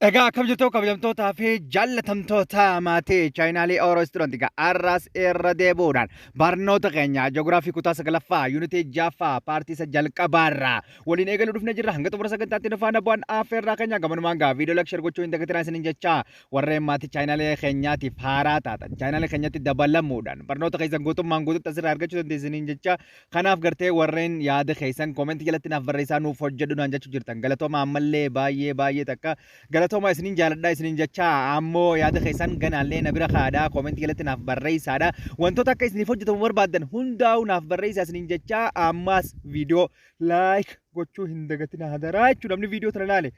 Egaa kam jirtu kabajamtootaa fi jaallatamtoota maatii chaayinaalee Oorostiroontiga arras irra deebuudhaan barnoota keenya ji'oogiraafii kutaa sagalaffaa yuunitii jaaffaa paartii isa jalqabaarraa waliin eegaluu dhufne jirra hanga xumura sagantaatti nufaana bu'aan affeerraa keenya gamanummaan gaa viidiyoo lakshar gochuu hin dagatinaa isiniin jecha warreen maatii chaayinaalee keenyaatiif haaraa taatan chaayinaalee keenyatti dabalamuudhaan barnoota keessan guutummaan guututti asirraa argachuu dandeessiniin jecha kanaaf gartee warreen yaada keessan koomentii jalatti naaf barreessaa nuuf hojjedhu naan jechuu jirtan galatooma ammallee baay'ee takka Galatoma isinin jaaladha isinin jecha ammoo yaada keessan ganaallee na bira kaadhaa koomentii jalatti naaf barreessaadha wantoota akka isiniif hojjetamu barbaadan hundaa'u naaf barreessaa isinin jecha ammas viidiyoo laayik gochuu hin dagatinaa hadaraa jechuudha namni viidiyoo tana ilaale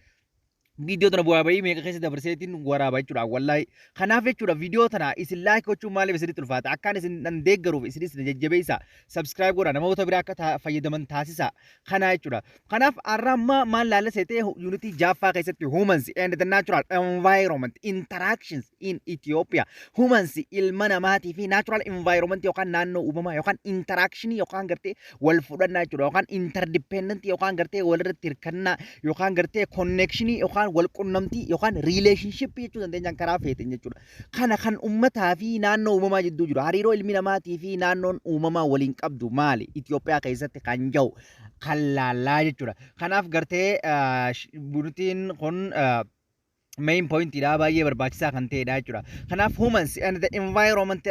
Video tana bu'aa bahii meeqa keessa dabarseetiin waraabaa jechuudha wallahi kanaaf jechuudha video tana isin like gochuun maaliif isinitti ulfaata akkaan isin nan deeggaruuf isinis jajjabeessa subscribe godha namoota biraa akka fayyadaman taasisa kana jechuudha kanaaf arramma maal laala seetee unity jaaffaa keessatti humans and the natural environment interactions in Ethiopia humans ilma namaatii fi natural environment yookaan naannoo uumamaa yookaan interaction yookaan gartee wal fudhannaa jechuudha yookaan interdependent yookaan gartee walirratti hirkannaa yookaan gartee connection yookaan walqunnamtii yookaan relationship jechuudha dandeenyaan karaa feeteen jechuudha. Kana kan uummataa fi naannoo uumamaa jidduu jiru hariiroo ilmi namaatii fi naannoon uumamaa waliin qabdu maali Itoophiyaa keessatti kan jiru kan laallaa jechuudha. Kanaaf gartee bultiin kun main point ida baay'ee barbaachisaa kan ta'edha jechuudha. Kanaaf humans and the environment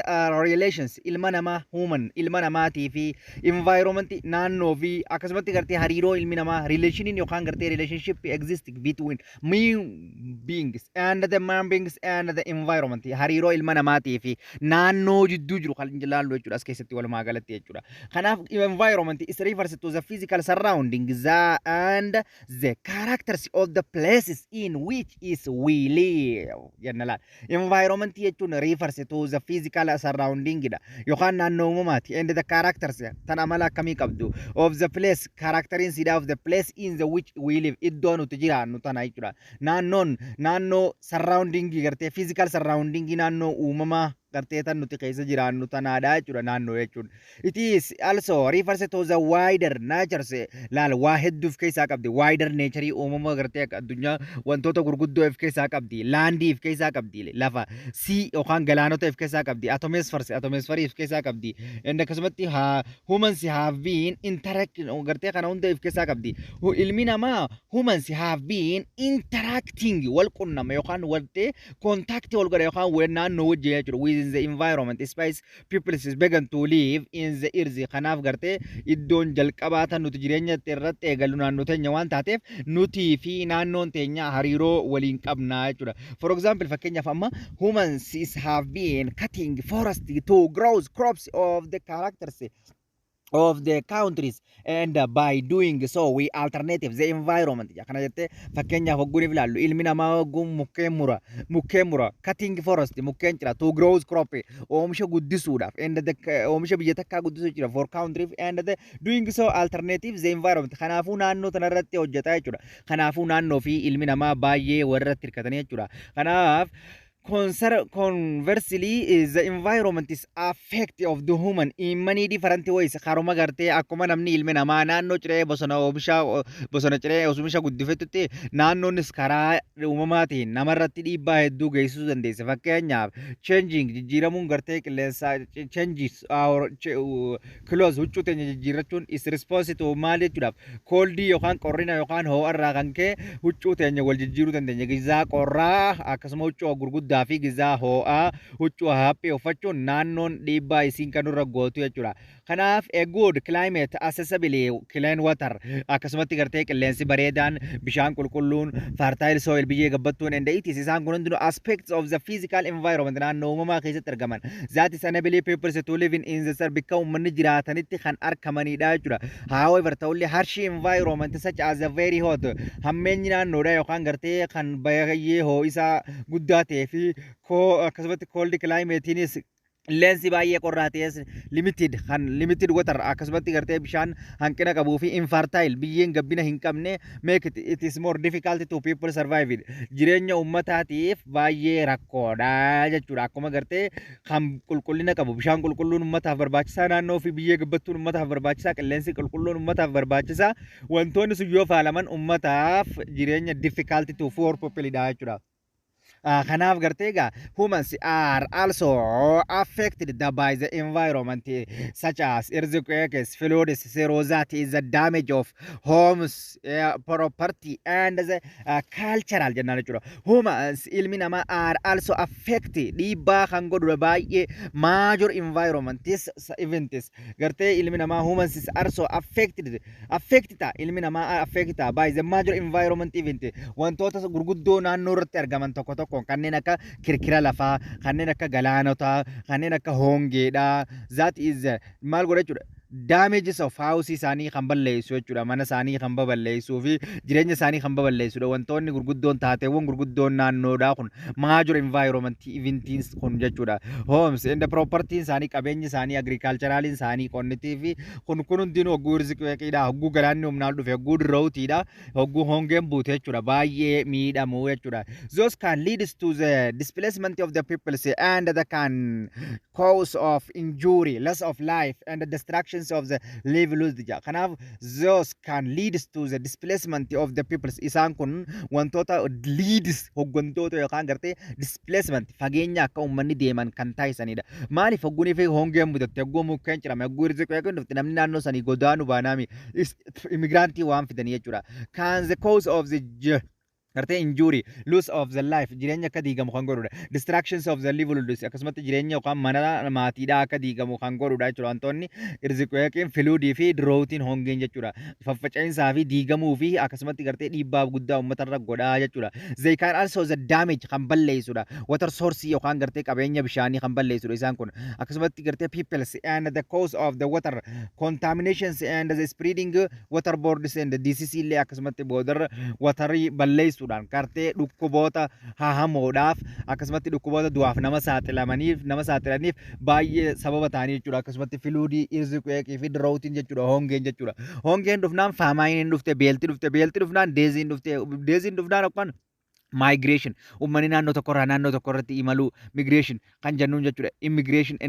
relations ilma namaa human ilma namaatii fi environment naannoo fi akkasumatti gartee hariiroo ilmi namaa relationiin yookaan gartee relationship existing between human beings and the man beings and the environment hariiroo ilma namaatii fi naannoo jidduu jiru kan ilaallu jechuudha as keessatti walumaa galatti jechuudha. Kanaaf environment is refers to the physical surroundings and the characters of the places in which is we live jennala environment jechuun refers to the physical surrounding da yookaan naannoo uumamaati and the characters tan amala akkamii qabdu of the place characterin sida of the place in the which we live iddoo nuti jiraannu tana jechuudha naannoo surrounding gartee physical surrounding naannoo uumamaa garteetan nuti keessa jiraannu tanaadha jechuudha naannoo jechuun it is also refers to the wider nature laal waa hedduuf keessaa qabdi wider nature uumama gartee akka addunyaa wantoota gurguddoo of keessaa qabdi laandii of keessaa qabdi lafa sea yookaan galaanota of keessaa qabdi atomisferii of keessaa qabdi and akkasumatti humans have been interacting gartee kana hunda of keessaa qabdi ilmi namaa humans have been interacting wal qunnama yookaan waltee contact wal godha yookaan naannoo wajjin jechuudha in the environment space people is began to live in the earth kanaaf gartee iddoon jalqabaatan nuti jireenya irratti eegalu naannoo teenya waan taateef nuti fi naannoon teenya hariiroo waliin qabna jechuudha. For example fakkeenyaaf amma humans have been cutting forest to grow crops of the characters of the countries and by doing so we alternative the environment kana jette fakkeenyaaf hogguun ilaallu ilmi namaa hogguun mukkeen mura cutting forest mukkeen cira to grow crop oomisha guddisuudhaaf and the oomisha biyya takkaa guddisuu jira for country and the doing so alternative the environment kanaafuu naannoo tanarratti hojjetaa jechuudha kanaafuu naannoo fi ilmi namaa baay'ee warratti hirkatanii jechuudha kanaaf Conversely, the environment is affected of the human in many different ways. Karuma garte akkuma namni ilmi namaa naannoo ciree bosona ciree oomisha guddifatutti naannoonnis karaa uumamaatiin namarratti dhiibbaa hedduu geessisuu dandeessa. Fakkeenyaaf changing jijjiiramuun gartee qilleensaa changes clothes huccuu teenya jijjiirrachuun is responsive to maal jechuudhaaf cold yookaan qorrina yookaan ho'arraa kan ka'e huccuu teenya wal jijjiiruu dandeenya. Gizaa qorraa akkasuma huccuu gurguddaa fi gizaa ho'aa huccuu haphii uffachuun naannoon dhiibbaa isiin kanurra gootu jechuudha. Kanaaf a good climate accessible clean water akkasumatti gartee qilleensi bareedaan bishaan qulqulluun fertile soil biyyee gabbattuun and it is isaan kun hundinuu aspects of the physical environment naannoo uumamaa keessatti argaman that is enable people to live in the sun bakka uummanni jiraatanitti kan argamanidha jechuudha. However ta'ullee harsh environment such as a very hot hammeenyi naannoodha yookaan gartee kan baay'ee ho'isaa guddaa ta'ee fi akkasumatti cold climate Leensi baay'ee qorraa ta'es limited water akkasumatti gartee bishaan hanqina qabuu fi infertile biyyeen gabbina hin qabne make it is more difficult to people survive it. Jireenya uummataatiif baay'ee rakkoodha jechuudha. Akkuma gartee kan qulqullina qabu bishaan qulqulluun uummataaf barbaachisaa naannoo fi biyyee gabbattuun uummataaf barbaachisaa qilleensi qulqulluun uummataaf barbaachisaa wantoonni sun yoo faalaman uummataaf jireenya difficult to for people dha jechuudha. Kanaaf gartee egaa humans are also affected by the environment such as earthquakes, floods, erosion is the damage of homes, property and the cultural jennaan jechuudha. Humans ilmi namaa are also affected dhiibbaa kan godhu baay'ee major environment events gartee ilmi namaa humans is also affected ilmi namaa affected by the major environment event wantoota gurguddoo naannoo irratti argaman tokko tokko kanneen akka kirkira lafaa kanneen akka galaanotaa kanneen akka hongeedha that is maal godha jechuudha damages of house isaanii kan balleessu jechuudha mana isaanii kan baballeessuu fi jireenya isaanii kan baballeessudha wantoonni gurguddoon taateewwan gurguddoon naannoodha kun major environment events kun jechuudha homes and property isaanii qabeenyi isaanii agricultural isaanii qonnitii fi kun hundinuu hogguu rizqiidha hogguu galaanni humnaan dhufe hogguu dirroowtiidha hogguu hongeen buute jechuudha baay'ee miidhamu jechuudha those can lead to the displacement of the people and that can cause of injury loss of life and destruction of the livelihoods kanaaf those can lead to the displacement of the peoples isaan kun wantoota leads hoggantoota yookaan gartee displacement fageenya akka uummanni deeman kan taasisanidha maaliif hoggunii fi hongeen mudate hogguu mukkeen cirame hogguu rizqii yookiin dhufte namni naannoo sanii godaanu baanaami immigrantii waan fidanii jechuudha can the cause of the gartee injury loss of the life jireenya akka diigamu kan godhudha distractions of the livelihoods akkasumatti jireenya yookaan mana maatiidhaa akka diigamu kan godhudha jechuudha wantoonni rizqiin filuudii fi dirootiin hongeen jechuudha faffaca'insaa fi diigamuu fi akkasumatti gartee dhiibbaa guddaa uummatarra godhaa jechuudha they can also the damage kan balleessudha water source yookaan gartee qabeenya bishaanii kan balleessudha isaan kun akkasumatti gartee peoples and the cause of the water contaminations and the spreading waterborne and disease illee akkasumatti boodarra watarii balleessu kartee dhukkuboota hahamoodhaaf akkasumatti dhukkuboota du'aaf nama saaxilaniif baay'ee sababa ta'anii jechuudha akkasumatti filuudii irziqeeqii fi dirootiin jechuudha hongeen jechuudha hongeen dhufnaan faamaayiniin dhufte beeltii dhufnaan deeziin dhufnaan akkana migration uummanni naannoo tokkorraa naannoo tokkorratti imaluu migration kan jennuun jechuudha immigration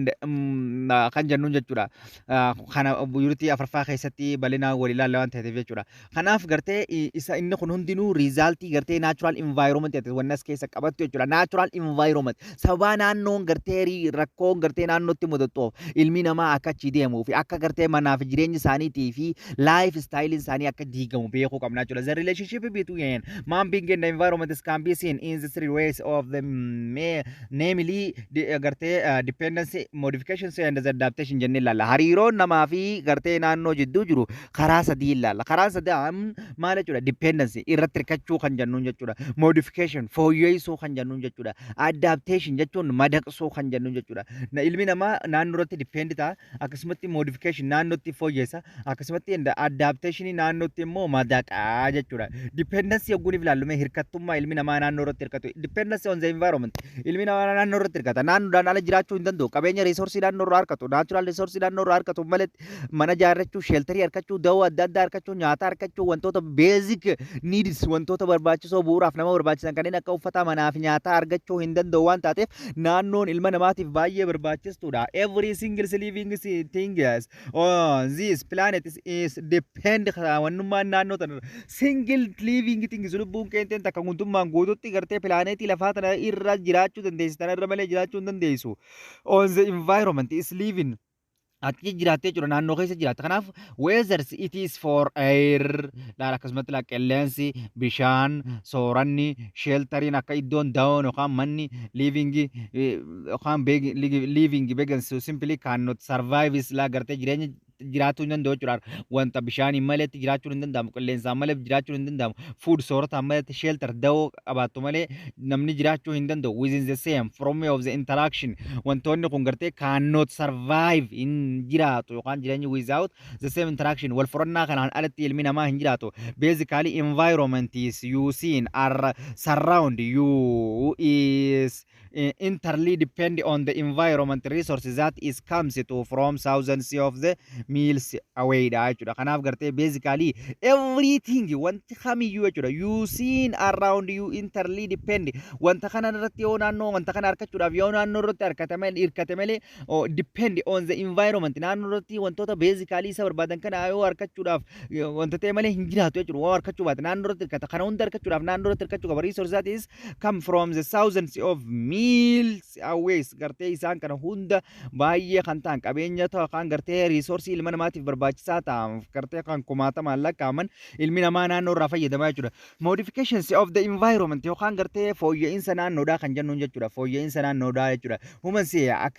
kan jennuun jechuudha kana yuunitii afurffaa keessatti bal'inaan wal ilaalla waan ta'eef jechuudha kanaaf gartee isa inni kun hundinuu riizaaltii gartee natural environment wanni as keessa qabattu jechuudha natural environment sababa naannoon gartee rakkoon gartee naannootti mudattuuf ilmi namaa akka achi deemuu fi akka gartee manaa fi jireenya isaaniitii fi life style isaanii akka diigamu beekuu qabna jechuudha the relationship between man being in the environment can be seen in the three ways of the namely dependency modifications and the adaptation jenne ilaalla hariiroon namaa fi gartee naannoo jidduu jiru karaa sadii ilaalla karaa sadaan maal jechuudha dependency irratti hirkachuu kan jennuun jechuudha modification fooyyeessuu kan jennuun jechuudha adaptation jechuun madaqsuu kan jennuun jechuudha ilmi namaa naannoo irratti depend ta'a akkasumatti modification naannootti fooyyeessa akkasumatti adaptation naannootti immoo madaqaa jechuudha dependency yogguun ilaallume hirkattummaa ilmi namaa naannoo irratti hirkatu dependency on the environment ilmi namaa naannoo irratti hirkata naannoodhaan ala jiraachuu hin danda'u qabeenya reesoorsii naannoo irraa harkatu naachuraal reesoorsii naannoo irraa harkatu malee mana ijaarrachuu sheeltarii harkachuu dawoo adda addaa harkachuu nyaata harkachuu wantoota beezik niidis wantoota barbaachisoo bu'uuraaf nama barbaachisan kanneen akka uffata manaaf nyaata argachuu hin danda'u waan taateef naannoon ilma namaatiif baay'ee barbaachistuudha every single living thing on this planet is depend wannummaan naannoo tana single living thing lubbuun keenteen takka guutummaan guututti gartee pilaaneetii lafaa tana irra jiraachuu dandeessu tana irra malee jiraachuu hin dandeessu on the environment is living achi jiraattee jechuudha naannoo keessa jiraatta kanaaf weathers it is for air laala akkasumatti qilleensi bishaan sooranni sheeltariin akka iddoon da'oon yookaan manni living yookaan living beggars simply cannot survive is la gartee jireenya jiraachuu hin danda'u jechuudha. Wanta bishaanii maletti jiraachuu hin danda'amu, qilleensaan malee jiraachuu hin danda'amu, food soorataan maletti shelter dawoo qabaattu malee namni jiraachuu hin danda'u. Within the same from of the interaction wantoonni kun gartee cannot survive hin jiraatu yookaan jireenya without the same interaction wal furannaa kanaan alatti ilmi namaa hin jiraatu. Basically environment is you seen are surround you is entirely depend on the environment resources that is comes to from thousands of the miles away da jechuudha. Kanaaf gartee basically everything wanti kamiyyuu jechuudha you seen around you entirely depend wanta kana irratti yoo naannoo wanta kana harkachuudhaaf yoo naannoo irratti hirkate malee depend on the environment naannoo irratti wantoota basically isa barbaadan kana yoo harkachuudhaaf wanta ta'e malee hin jiraatu jechuudha. Waa harkachuu baate naannoo irratti hirkata kana hunda harkachuudhaaf naannoo irratti hirkachuu qaba. Resources that is come from the thousands of miles away gartee isaan kana hunda baay'ee kan ta'an qabeenya ta'an kan gartee resource ilma namaatiif barbaachisaa ta'an gartee kan kumaatamaan lakkaaman ilmi namaa naannoo irraa fayyadamaa jechuudha. Modifications of the environment yookaan gartee fooyya'insa naannoodhaa kan jennuun jechuudha. Fooyya'insa naannoodhaa jechuudha.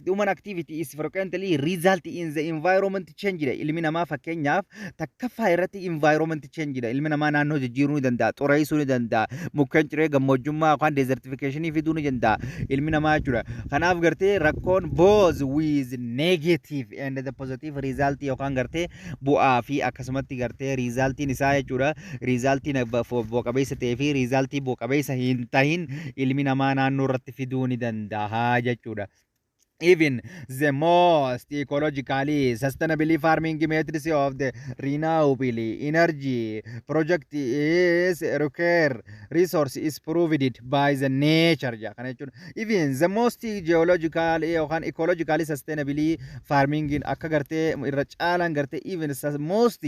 Human activity is frequently result in the environment change dha. Ilmi namaa fakkeenyaaf takkaffaa irratti environment change dha. Ilmi namaa naannoo jijjiiruu ni danda'a, xureessuu ni danda'a, mukkeen ciree gammoojjummaa yookaan desertification fiduu ni danda'a ilmi namaa jechuudha. Kanaaf gartee rakkoon both with negative and the positive result yookaan gartee bu'aa fi akkasumatti gartee resultiin isaa jechuudha. Resultiin bu'a qabeessa ta'ee fi resultii bu'a qabeessa hin tahin ilmi namaa naannoo irratti fiduu ni danda'a jechuudha. Even the most ecologically sustainable farming methods of the renewable energy project is require resource is provided by the nature. Even the most geological and ecologically sustainable farming akka gartee irra caalan gartee even most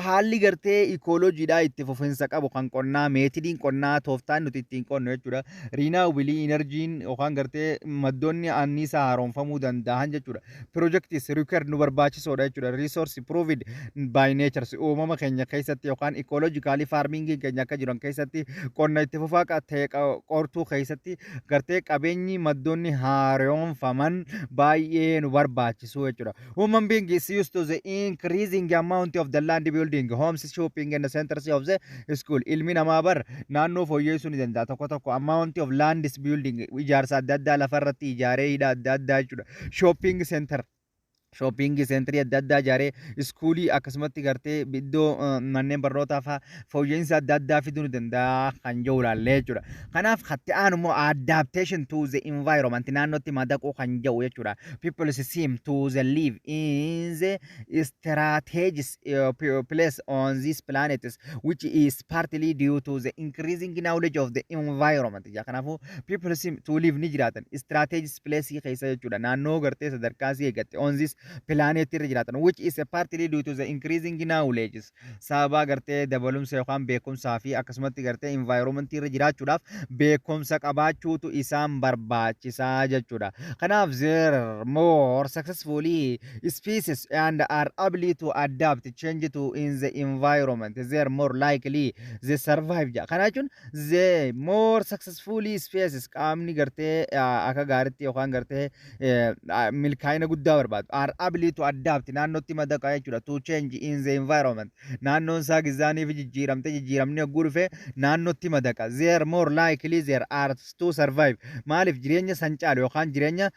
haalli gartee ecology dha itti fufinsa qabu kan qonnaa meetodiin qonnaa tooftaan nuti ittiin qonnu jechuudha. Renewable energy yookaan gartee maddoonni anniisaa haaromfamuu danda'an jechuudha. Projectis required nu barbaachisoodha jechuudha. Resource provided by nature uumama keenya keessatti yookaan ecologically farming keenya akka jiran keessatti qonna itti fufaa ta'e qortuu keessatti gartee qabeenyi maddoonni haaromfaman baay'ee nu barbaachisu jechuudha. Human being is used to the increasing amount of the land building, homes, shopping and the centers of the school. Ilmi namaa bar naannoo fooyyessuu ni danda'a. Tokko amount of land is building ijaarsa adda addaa lafarratti ijaaree hidha adda addaa jechuudha. Shopping center shopping center adda addaa ijaaree iskuulii akkasumatti gartee iddoo manneen barnootaa fa'aa fooyya'insa adda addaa fiduu ni danda'a kan jiru ilaallee jechuudha. Kanaaf hatti aanu immoo adaptation to the environment naannootti madaquu kan jiru jechuudha. People seem to live in the strategic place on this planet which is partly due to the increasing knowledge of the environment. Kanaafuu people seem to live ni jiraatan strategic place keessa jechuudha. Naannoo gartee sadarkaa si eegatte on this planet irra jiraatan which is partly due to the increasing knowledge sababa gartee dabalumsa yookaan beekumsaa fi akkasumatti gartee environment irra jiraachuudhaaf beekumsa qabaachuutu isaan barbaachisaa jechuudha. Kanaaf there more successfully species and are able to adapt change to in the environment they are more likely they survive. Kana jechuun the more successfully species qaamni gartee akka gaariitti yookaan gartee milkaa'ina guddaa barbaadu are able to adapt naannootti madaqa jechuudha to change in the environment naannoon isaa gizaanii fi jijjiiramni hogguu dhufe naannootti madaqa they are more likely there are to survive. Maaliif jireenya san caalu yookaan jireenya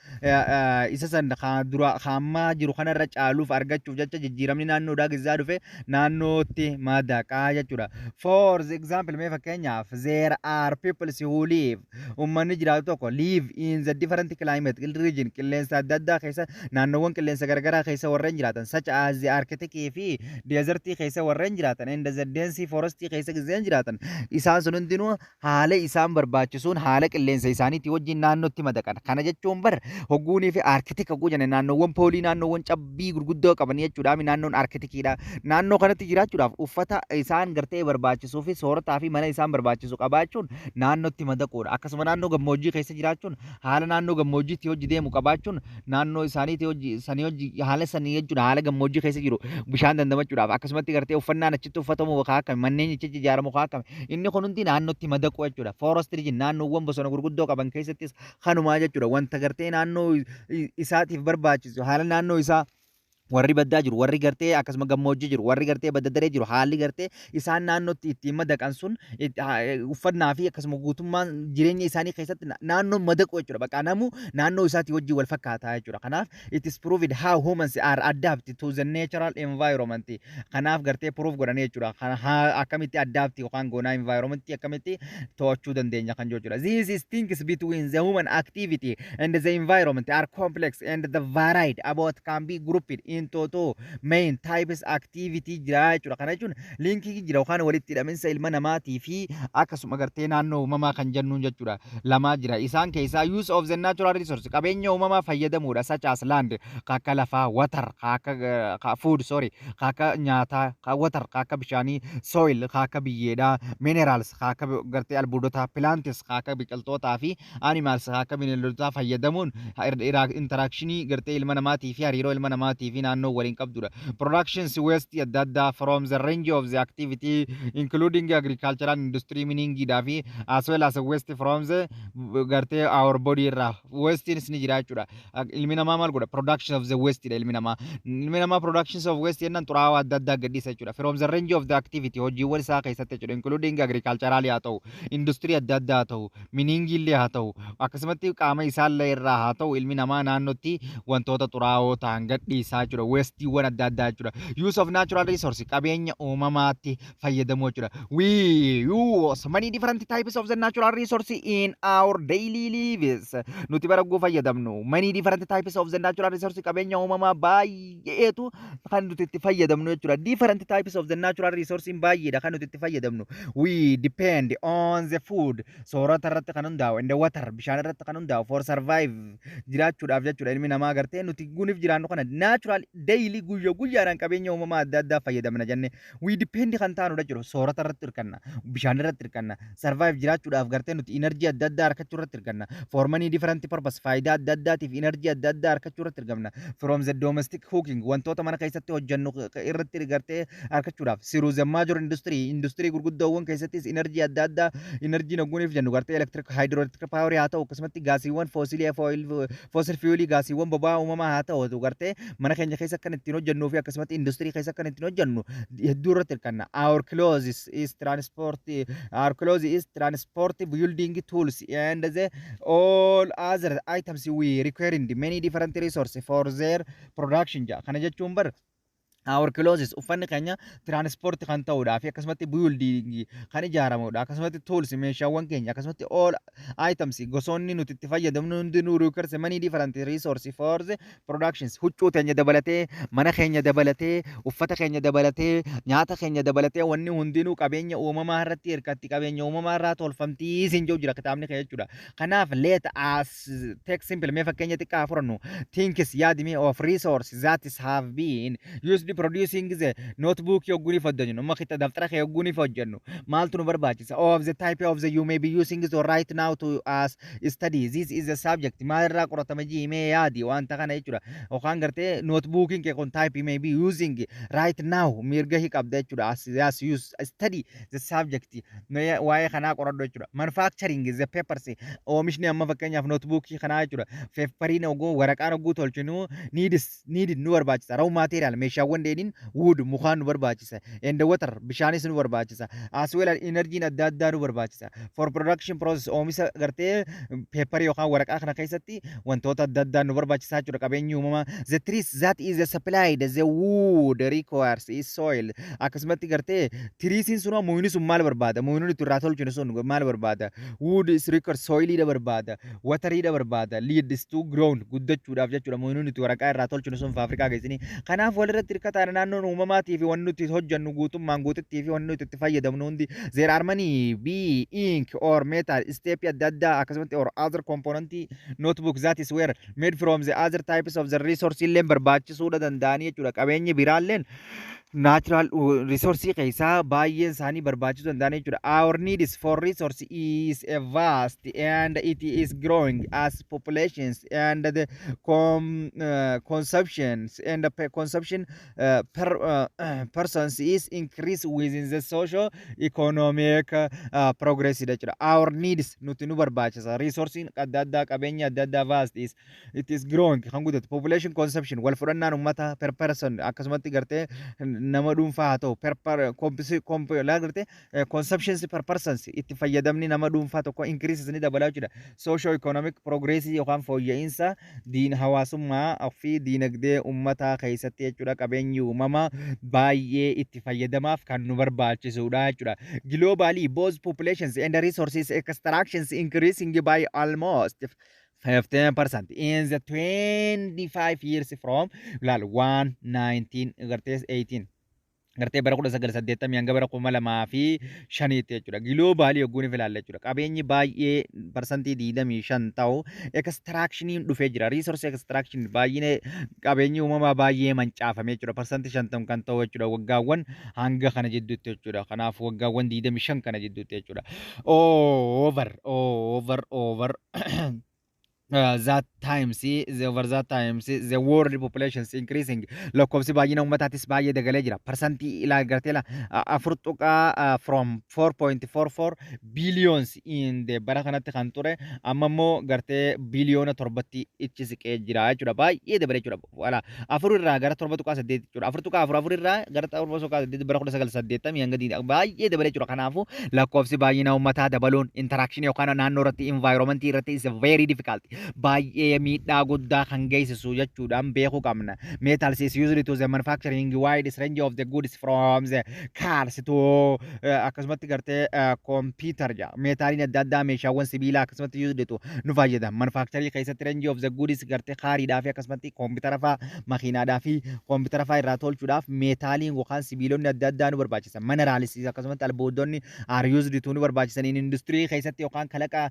isa san dura hammaa jiru kanarra caaluuf argachuuf jecha jijjiiramni naannoodhaa gizaa dhufe naannootti madaqa jechuudha. For example mee fakkeenyaaf there are people who live ummanni jiraatu tokko live in the different climate region qilleensa adda addaa keessa naannoowwan qilleensa garagaraa keessa warreen jiraatan such as the Arctic fi desertii keessa warreen jiraatan and the dense forest keessa gizeen jiraatan isaan sun hundinuu haala isaan barbaachisuun haala qilleensa isaaniitti wajjin naannootti madaqan. Kana jechuun bar hogguunii fi Arctic hogguu jenna naannoowwan poolii naannoowwan cabbii gurguddoo qaban jechuudha. Naannoon Arcticidha. Naannoo kanatti jiraachuudhaaf uffata isaan gartee barbaachisuu fi soorataa fi mana isaan barbaachisu qabaachuun naannootti madaquudha. Akkasuma naannoo gammoojjii keessa jiraachuun haala naannoo gammoojjiitti hojii deemu qabaachuun naannoo isaaniitti hojii sanii hojii haala sanii jechuudha. Haala gammoojjii keessa jiru bishaan dandamachuudhaaf akkasumatti gartee uffannaan achitti uffatamu kaakame manneen ichi ijaaramu kaakame inni kun hundi naannootti madaqu jechuudha. Forest region naannoowwan bosona gurguddoo qaban keessattis kanumaa jechuudha. Wanta gartee naannoo isaatiif barbaachisu haala naannoo isaa warri baddaa jiru warri gartee akkasuma gammoojjii jiru warri gartee badda daree jiru haalli gartee isaan naannootti ittiin madaqan sun uffannaa fi akkasuma guutummaan jireenya isaanii keessatti naannoo madaqu jechuudha bakka namu naannoo isaatii wajjin wal fakkaataa jechuudha kanaaf it is proved how humans are adapted to the natural environment kanaaf gartee proof godhanii jechuudha akkamitti adapt yookaan goonaa environment akkamitti to'achuu dandeenya kan jechuudha these things between the human activity and the environment are complex and the varied about can be grouped into two main types activity jira jechuudha kana jechuun linkii jira yookaan walitti hidhaminsa ilma namaatii fi akkasuma gartee naannoo uumamaa kan jennuun jechuudha lamaa jira isaan keessaa use of the natural resource qabeenya uumamaa fayyadamuudha such as land akka lafaa water akka food sorry akka nyaataa water akka bishaanii soil akka biyyeedhaa minerals akka gartee albuudota plants akka biqiltootaa fi animals akka bineeldotaa fayyadamuun interactionii gartee ilma namaatii fi hariiroo ilma namaatii fi naannoo waliin qabdudha. Productions waste adda addaa from the range of the activity including agricultural industry meaning fi as well as waste from the gartee our body irraa waste ni jira jechuudha. Ilmi namaa maal godha production of the waste dha ilmi namaa productions of waste yennan xuraawaa adda addaa gadhiisa jechuudha. From the range of the activity hojiiwwan isaa keessatti jechuudha including agricultural haa ta'u industry adda addaa haa ta'u meaning illee haa ta'u akkasumatti qaama isaallee irraa haa ta'u ilmi namaa naannootti wantoota xuraawoo ta'an gadhiisaa jechuudha. Westiiwwan adda addaa jechuudha. Use of natural resource qabeenya uumamaatti fayyadamuu jechuudha. We use many different types of the natural resource in our daily lives. Nuti baragguu fayyadamnu many different types of the natural resource qabeenya uumamaa baay'eetu kan nuti itti fayyadamnu jechuudha. Different types of the natural resource baay'eedha kan nuti itti fayyadamnu. We depend on the food soorata irratti kan hundaa'u and the water bishaan irratti kan hundaa'u for survive jiraachuudhaaf jechuudha. Ilmi namaa gartee nuti guuniif jiraannu kana natural daily guyyaadhaan qabeenya uumamaa adda addaa fayyadamna jenne we depend kan taanu jechuudha soorata irratti hirkanna bishaan irratti hirkanna survive jiraachuudhaaf gartee nuti energy adda addaa harkachuu irratti hirkanna for many different purpose faayidaa adda addaatiif energy adda addaa harkachuu irratti hirkanna from the domestic cooking wantoota mana keessatti hojjennu irratti gartee harkachuudhaaf through the major industry gurguddoowwan keessattis energy adda addaa energy nagguuniif jennu gartee electric hydroelectric power haa ta'u akkasumatti gaasiiwwan fossil fuel gaasiiwwan boba'aa uumamaa haa ta'u gartee mana keenya keessa kan ittiin hojjennu fi akkasumatti industrii keessa kan ittiin hojjennu hedduu irratti hirkanna our clothes is transport building tools and the all other items we require in many different resources for their production kana jechuun bar our clothes uffanni keenya transport kan ta'uudha fi akkasumatti building kan ijaaramudha akkasumatti tools meeshaawwan keenya akkasumatti all items gosoonni nuti itti fayyadamnu hundinuu requires many different resources for the productions huccuu keenya dabalatee mana keenya dabalatee uffata keenya dabalatee nyaata keenya dabalatee wanni hundinuu qabeenya uumamaa irratti hirkatti qabeenya uumamaa irraa tolfamtii siin jiru jira kitaabni keenya jechuudha kanaaf let us take simple mee fakkeenya xiqqaa furannu thinkis yaadime of resources that have been used producing the notebook yogguni foddanyu amma kita daftara ke yogguni fodjannu maaltu nu barbaachisa of the type of the you may be using so right now to as study this is the subject maalirraa qoratama jiime yaadi wanta kana jechuudha yookaan gartee notebooking ke kon type you may be using right now mirga hi qabda jechuudha as use study the subject waa'ee kanaa qoradhu jechuudha manufacturing the papers oomishni amma fakkeenyaaf notebook kanaa jechuudha paperin oguu waraqaan oguu tolchinu needed nu barbaachisa raw material meeshaawwan dheedhiin wood mukaan nu barbaachisa and the water bishaanis nu barbaachisa as well as energy adda addaa nu barbaachisa for production process oomisha gartee paper yookaan waraqaa kana keessatti wantoota adda addaa nu barbaachisaa jechuudha qabeenyi uumamaa the trees that is supplied the wood requires is soil akkasumatti gartee tiriisiin sun muyni sun maal barbaada muyni nuti irraa tolchinu sun maal barbaada wood is requires soilidha barbaada wateridha barbaada leads to ground guddachuudhaaf jechuudha muyni nuti waraqaa irraa tolchinu sun faafrikaa keessanii kanaaf walirratti hirkataa naannoon uumamaatii fi wanni nuti hojjennu guutummaan guututti fi wanni nuti itti fayyadamnu hundi there are many ink or metal step adda addaa akkasumatti or other component notebook that is where made from the other types of the resource illeen barbaachisuudha danda'anii jechuudha qabeenyi biraalleen natural resource keessa baay'een isaanii barbaachisoo hin taane jechuudha. Our needs for resource is vast and it is growing as populations and the consumptions and the consumption per persons is increased within the social economic progress jechuudha. Our needs nuti nu barbaachisa. Resource adda addaa qabeenya adda addaa vast is it is growing kan guddatu population consumption wal fudhannaan ummata per person akkasumatti gartee nama dhuunfaa haa ta'u consumptions per persons itti fayyadamni nama dhuunfaa tokko increases ni dabalaa jechuudha. Socio economic progress yookaan fooyya'insa hawaasummaa fi diinagdee uummataa keessatti jechuudha. Qabeenyi uumamaa baay'ee itti fayyadamaaf kan nu barbaachisudha jechuudha. Globally both populations and resources extractions increasing by almost 15% in the 25 years from 119 gartee bara 1980 hanga bara 2005 jechuudha. Globally yogguun ilaalla jechuudha. Qabeenyi baay'ee parsantii 25 ta'u extractioniin dhufee jira. Resource extraction baay'ee qabeenyi uumamaa baay'ee mancaafame jechuudha. Parsantii 50 kan ta'u jechuudha. Waggaawwan hanga kana jidduutti jechuudha. Kanaaf waggaawwan 25 kana jidduutti jechuudha. Over that times over that times the world population is increasing lakkoofsi baay'ina uummataatis baay'ee dabalee jira parsantii ilaa gartee afur tuqaa from 4.44 billions in the bara kanatti kan ture amma immoo gartee biliyoona 7tti ichi siqee jira jechuudha baay'ee dabalee jechuudha wala afur irraa gara 7.8 jechuudha afur tuqaa afur irraa gara 7.8 bara 1980 hanga baay'ee dabalee jechuudha kanaafu lakkoofsi baay'ina uummataa dabaluun interaction yookaan naannoo irratti environment irratti is very difficult baay'ee miidhaa guddaa kan geessisu jechuudhaan beekuu qabna. Metals is used to the manufacturing wide range of the goods from the cars to akkasumatti gartee computer ja. Meetaaliin adda addaa meeshaawwan sibiilaa akkasumatti used to nu fayyada. Manufacturing keessatti range of the goods gartee kaariidhaa fi akkasumatti koompitara fa'aa makiinaadhaa fi koompitara fa'aa irraa tolchuudhaaf meetaaliin yookaan sibiilonni adda addaa nu barbaachisan. Minerals akkasumatti albuudonni are used to nu barbaachisan industirii keessatti yookaan kalaqa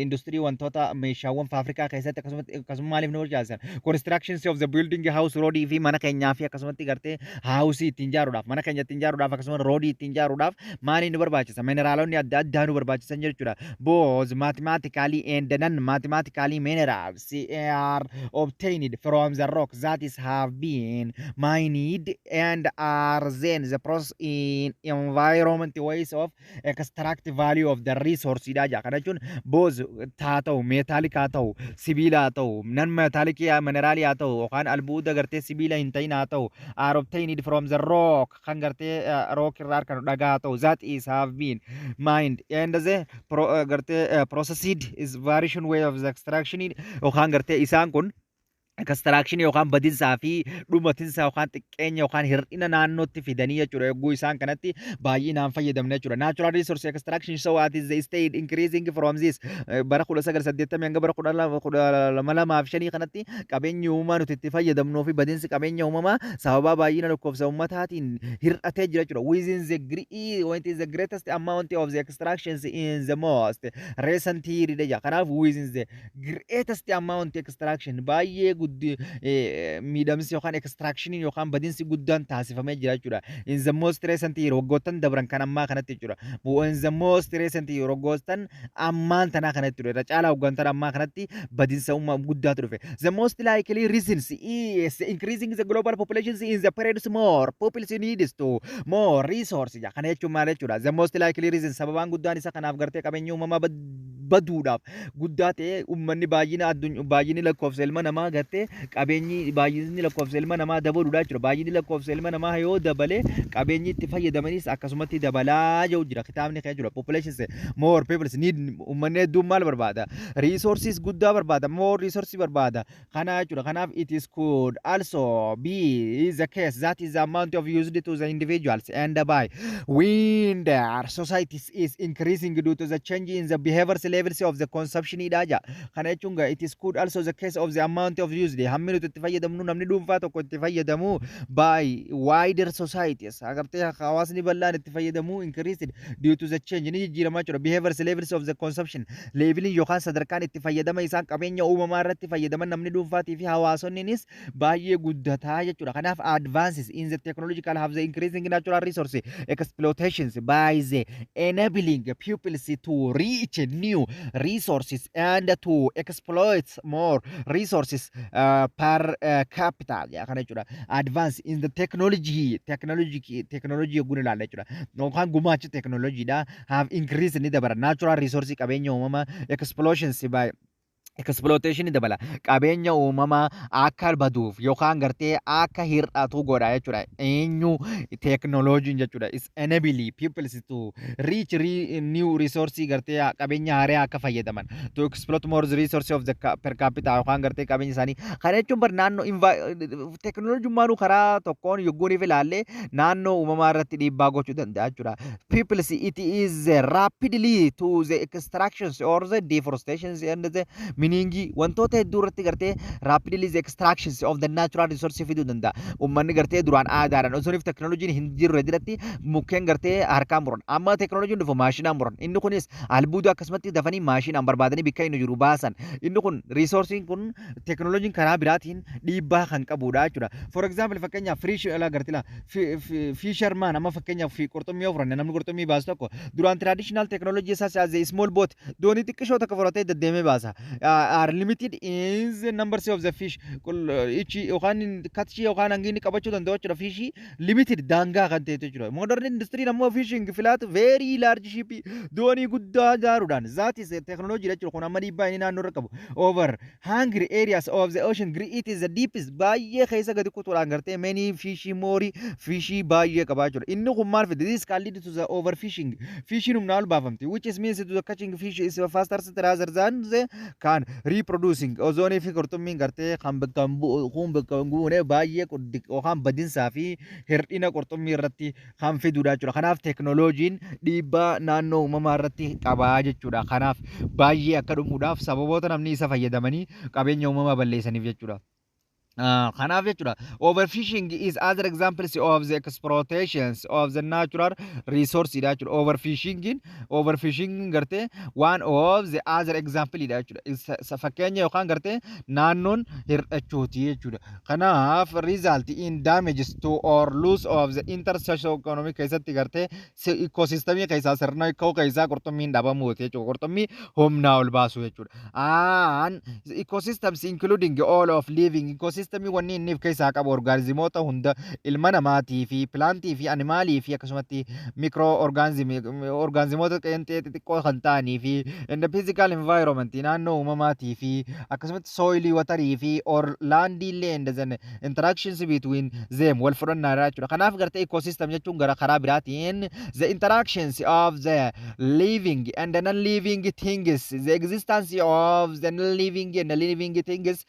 industirii wantoota meeshaawwan faafrikaa keessatti akkasumatti maaliif nu barbaachisan constructions of the building house road fi mana keenyaa fi akkasumatti gartee house ittiin ijaaruudhaaf mana keenya ittiin ijaaruudhaaf akkasumatti road ittiin ijaaruudhaaf maaliif nu barbaachisa mineraalonni adda addaa nu barbaachisan jechuudha both mathematically and non mathematically minerals are obtained from the rock that is have been mined and are then the process in environment ways of extract value of the resource dha kana jechuun both taa ta'u metallic haa ta'u sibiila haa ta'u nan metallic mineraalii haa ta'u yookaan albuuda gartee sibiila hin ta'in haa ta'u are obtained from the rock kan gartee rock irraa kan dhagaa haa ta'u that is have been mined and the gartee processed is variation way of the extraction yookaan gartee isaan kun extraction yookaan badinsaa fi dhumatinsaa yookaan xiqqeenya yookaan hir'ina naannootti fidanii jechuudha yogguu isaan kanatti baay'inaan fayyadamne jechuudha natural resource extraction so what is the state increasing from this bara 1980 hanga bara 2005 kanatti qabeenyi uumamaa nuti itti fayyadamnuu fi badinsi qabeenya uumamaa sababa baay'ina lakkoofsa uummataatiin hir'atee jira jechuudha within the what is the greatest amount of the extractions in the most recent year deja kanaaf within the greatest amount extraction baay'ee miidhamsi yookaan extraction yookaan badinsi guddaan taasifamee jira jechuudha. In the most recent year waggoottan dabran kan ammaa kanatti jechuudha. In the most recent year waggoottan ammaan tanaa kanatti jechuudha. Irra caalaa waggoottan ammaa kanatti badinsa guddaatu dhufe. The most likely reasons is increasing the global population in the periods more population needs to more resources. Kana jechuun maal jechuudha. The most likely reasons sababaan guddaan isa kanaaf gartee qabeenya uumamaa baduudhaaf guddaa ta'e uummanni baay'inni lakkoofsa ilma namaa gartee qabeenyi baay'inni lakkoofsa ilma namaa dabaluudha jechuudha. Baay'inni lakkoofsa ilma namaa yoo dabale qabeenyi itti fayyadamanis akkasumatti dabalaa jiru jira. Kitaabni kan jechuudha. Populations more people need uummanni hedduun maal barbaada? Resources guddaa barbaada. More resources barbaada. Kana jechuudha. Kanaaf it is could also be the case that is the amount of used to the individuals and by when their societies is increasing due to the change in the behaviors levels of the consumption idaja kana jechuun it is could also the case of the amount of use hammi nuti itti fayyadamnu namni dhuunfaa tokko itti fayyadamu by wider societies agartee hawaasni bal'aan itti fayyadamu increased due to the change ni jijjiiramaa jira behaviors levels of the consumption leveling yookaan sadarkaan itti fayyadama isaan qabeenya uumamaa irratti fayyadaman namni dhuunfaatii fi hawaasonninis baay'ee guddataa jechuudha kanaaf advances in the technological have the increasing natural resource exploitations by the enabling pupils to reach new resources and to exploit more resources per capita ya kana jechuudha advance in the technology guna ilaalla jechuudha yookaan gumaacha technology dha have increased ni dabara natural resource qabeenya uumama explosions by exploitation dabala qabeenya uumama akka baduuf yookaan gartee akka hir'atu godha jechuudha eenyu technology jechuudha is enable people to reach new resource gartee qabeenya haaraa akka fayyadaman to exploit more resource of the per capita yookaan gartee qabeenya isaanii kana jechuun bar naannoo technology maanu karaa tokkoon yogguuniif ilaalle naannoo uumamaa irratti dhiibbaa gochuu danda'a jechuudha people it is rapidly to the extractions or the deforestations and the meaning wantoota hedduu irratti gartee rapidly the extractions of the natural resource fiduu danda'a ummanni gartee duraan aadaadhaan osoo if teknooloojiin hin jirre diratti mukkeen gartee harkaan muran amma teknooloojiin dhufu maashinaan muran inni kunis albuuda akkasumatti dafanii maashinaan barbaadanii bikka inni jiru baasan inni kun resoursiin kun teknooloojiin karaa biraatiin dhiibbaa kan qabudha jechuudha for example fakkeenyaaf fish ala gartila fisherman amma fakkeenyaaf qurxummii ofranne namni qurxummii baasu tokko duraan traditional technology isaas as a small boat doonii xiqqishoo takka fudhatee deddeemee baasa are limited in the numbers of the fish ichi yookaan katchi yookaan hangini qabachuu danda'u jechuudha fish limited daangaa kan ta'e jechuudha modern industry ammoo fishing filaat very large ship doonii guddaa jaaruudhaan that is technology jechuudha kun amma dhiibbaa inni naannoo irra qabu over hungry areas of the ocean it is the deepest baay'ee keessa gadi kutuudhaan gartee many fish more fish baay'ee qabaa jechuudha inni kun maal fide this can lead to the overfishing fishiin humnaa ol baafamti which is means to the catching fish is faster rather than the can reproducing ozone fi qurxummiin gartee kan bakka buune baay'ee yookaan badinsaa fi hirdhina qurxummii irratti kan fidudha jechuudha kanaaf teknooloojiin dhiibbaa naannoo uumamaa irratti qabaa jechuudha kanaaf baay'ee akka dhumuudhaaf sababoota namni isa fayyadamanii qabeenya uumamaa balleessaniif jechuudha kanaaf jechuudha overfishing is other examples of the exploitations of the natural resource dha jechuudha overfishing gartee one of the other example dha jechuudha fakkeenya yookaan gartee naannoon hirdhachuuti jechuudha kanaaf result in damages to or loss of the inter-socio-economic keessatti gartee ecosystemii keessaa sirna ikkoo keessaa qurxummiin dhabamuuti jechuudha qurxummii humnaa ol baasu jechuudha and ecosystems including all of living systemii wanni inni keessaa qabu orgaanizimoota hunda ilma namaatii fi pilaantii fi animaalii fi akkasumatti mikro orgaanizimoota qeenxee xixiqqoo kan ta'anii fi in the physical environment naannoo uumamaatii fi akkasumatti soilii watarii fi or laandii illee and the interactions between them wal fudhannaadha jechuudha kanaaf gartee ecosystem jechuun gara karaa biraatiin the interactions of the living and the non-living things the existence of the non-living and the living things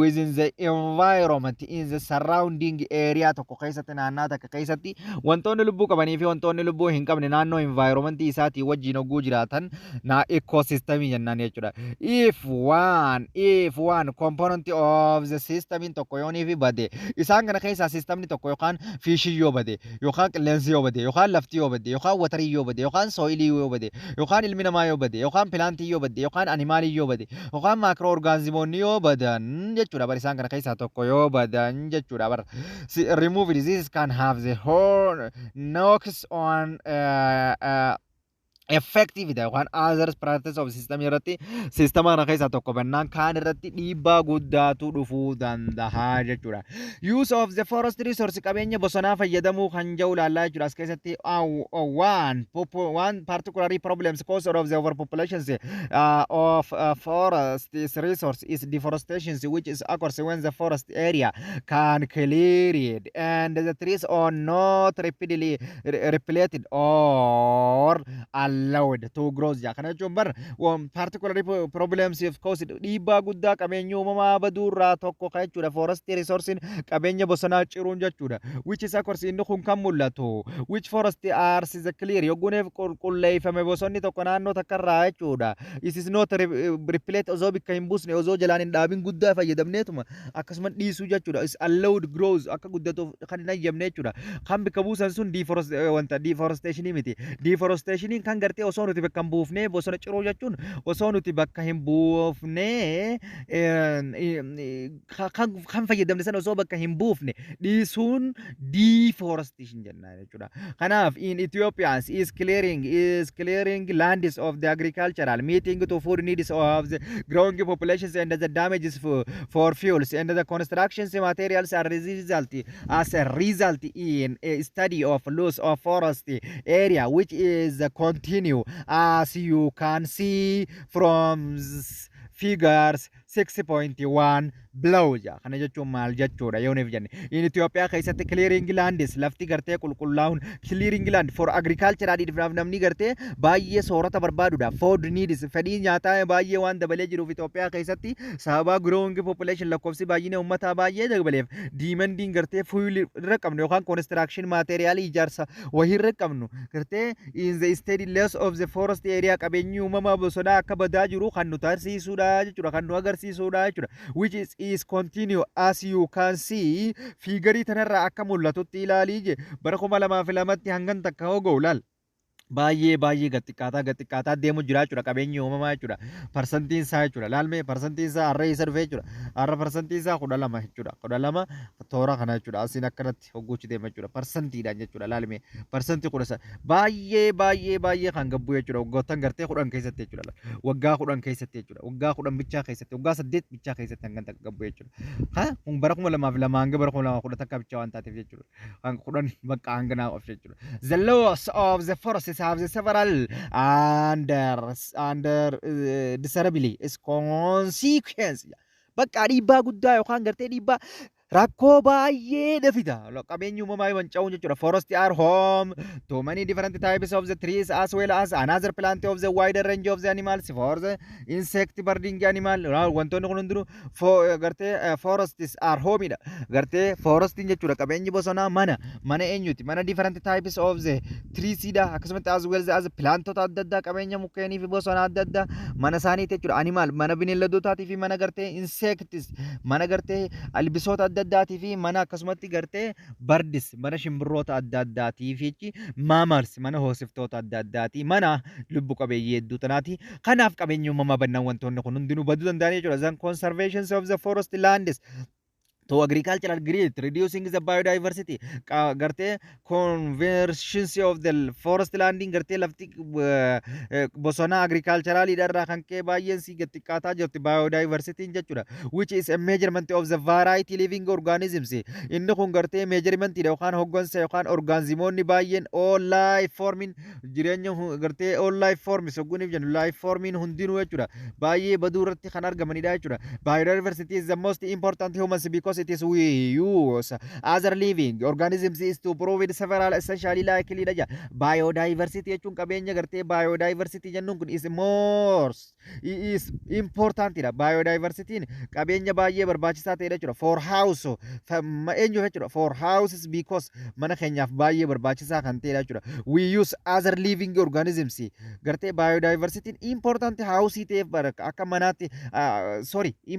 within the environment in the surrounding area tokko keessatti naannaa takka keessatti wantoonni lubbuu qabanii fi wantoonni lubbuu hin qabne naannoo environment isaatii wajjin oguu jiraatan na ecosystem jennaan jechuudha if one component of the system tokko yoonii fi bade isaan kana keessaa systemni tokko yookaan fiishii yoo bade yookaan qilleensi yoo bade yookaan lafti yoo bade yookaan watarii yoo bade yookaan soilii yoo bade yookaan ilmi namaa yoo bade yookaan pilaantii yoo bade yookaan animaalii yoo bade yookaan maakiroo orgaanizimoonni yoo badan jechuudha bar isaan kana keessaa tokko yoo badan jechuudha bar remove disease can have the whole knocks on effective dha yookaan other practice of system irratti sistema kana keessaa tokko bannaan kaan irratti dhiibbaa guddaatu dhufuu danda'a jechuudha use of the forest resource qabeenya bosonaa fayyadamuu kan jedhu ilaallaa jechuudha as keessatti one particularly problems caused of the overpopulation of forest resource is deforestation which is occurs when the forest area can cleared and the trees are not rapidly replanted or allowed to grow ja kana jechuun bar particularly problems of course dhiibbaa guddaa qabeenya uumamaa baduurraa tokko ka jechuudha forest resource qabeenya bosonaa ciruun jechuudha which is of course inni kun kan mul'atu which forest are is clear yogguneef qulqulleeffame bosonni tokko naannoo takkarraa jechuudha it is not replete osoo bikka hin buusne osoo jalaan hin dhaabin guddaa fayyadamneetuma akkasuma dhiisuu jechuudha is allowed grows akka guddatuuf kan hin ayyamne jechuudha kan bikka buusan sun deforestation miti deforestation kan gartee osoo nuti bakka hin buufne bosona ciruu jechuun osoo nuti bakka hin buufne kan fayyadamne san osoo bakka hin buufne dhiisuun deforestation jenna jechuudha kanaaf in Ethiopians is clearing lands of the agricultural meeting to food needs of the growing populations and the damages for fuels and the construction materials are as a result in a study of loss of forest area which is continue as you can see from figures 6.1 below ja kana jechuun maal jechuudha yoo neef jenne in Ethiopia keessatti clearing lands lafti gartee qulqullaa'uun clearing land for agriculture adidifnaaf namni gartee baay'ee soorata barbaadudha food needs fedhii nyaataa baay'ee waan dabalee jiruuf Ethiopia keessatti sababa growing population lakkoofsi baay'ina uummataa baay'ee dabaleef demanding gartee fuel irra qabnu yookaan construction material ijaarsa wahii irra qabnu gartee in the steady loss of the forest area qabeenyi uumamaa bosonaa akka badaa jiru kan nu taasisuudha jechuudha kan nu agarsiisuudha jechuudha which is continue as you can see figure tanarraa akka mul'atutti ilaalii je bara 2002tti hangan takka hogou laal baay'ee gattiqqaataa deemu jira jechuudha qabeenyi uumamaa jechuudha parsantiin isaa jechuudha laalmee parsantiin isaa harree isa dhufee jechuudha harra parsantiin isaa 12 jechuudha 12 toora kana jechuudha asiin akkanatti hogguuchi deema jechuudha parsantiidhaan jechuudha laalmee parsantii 10 baay'ee kan gabbu jechuudha waggoottan gartee 10 keessatti jechuudha waggaa 10 keessatti jechuudha waggaa 10 bichaa keessatti waggaa 8 bichaa keessatti hangan takka gabbu jechuudha ha kun bara 2002 hanga bara 2010 takka bichaa waan taateef jechuudha 10 bakka hanganaa of jechuudha the loss of the forest have several under disability is consequence bakka dhiibbaa guddaa yookaan gartee dhiibbaa rakkoo baay'ee dafida qabeenyi uumamaa wanca'uun jechuudha forest are home to many different types of the trees as well as another plant of the wider range of the animals for the insect birding animal wantoonni kun hundinuu gartee forests are home dha gartee forestiin jechuudha qabeenyi bosonaa mana eenyuti mana different types of the trees dha akkasumas as well as plantota adda addaa qabeenya mukkeenii fi bosonaa adda addaa mana isaaniiti jechuudha animal mana bineeldotaatii fi mana gartee insects mana gartee albisoota adda addaati fi mana akkasumatti gartee bardis mana shimbirroota adda addaati fi mammals mana hoosiftoota adda addaati mana lubbu qabeeyyii hedduu tanaati kanaaf qabeenya uumamaa bannaan wantoonni kun hundinuu baduu danda'an jechuudha the conservation of the forest lands to agricultural grid reducing the biodiversity garte conversions of the forest landing garte lafti bosona agricultural idarra kan ke baay'een si gattiqqaataa jirti biodiversity jechuudha which is a measurement of the variety living organisms inni kun garte measurement ida yookaan hoggansa yookaan organismonni baay'een all life forming jireenya garte all life forms oguniif jennu life forming hundinuu jechuudha baay'ee baduu irratti kan argamanidha jechuudha biodiversity is the most important humans because it is we use other living organisms is to provide several essentially likely daja biodiversity jechuun qabeenya gartee biodiversity jennuun kun is important dha biodiversity qabeenya baay'ee barbaachisaa ta'e jechuudha for house eenyu jechuudha for houses because mana keenyaaf baay'ee barbaachisaa kan ta'e jechuudha we use other living organisms gartee biodiversity important house ta'eef akka manaatti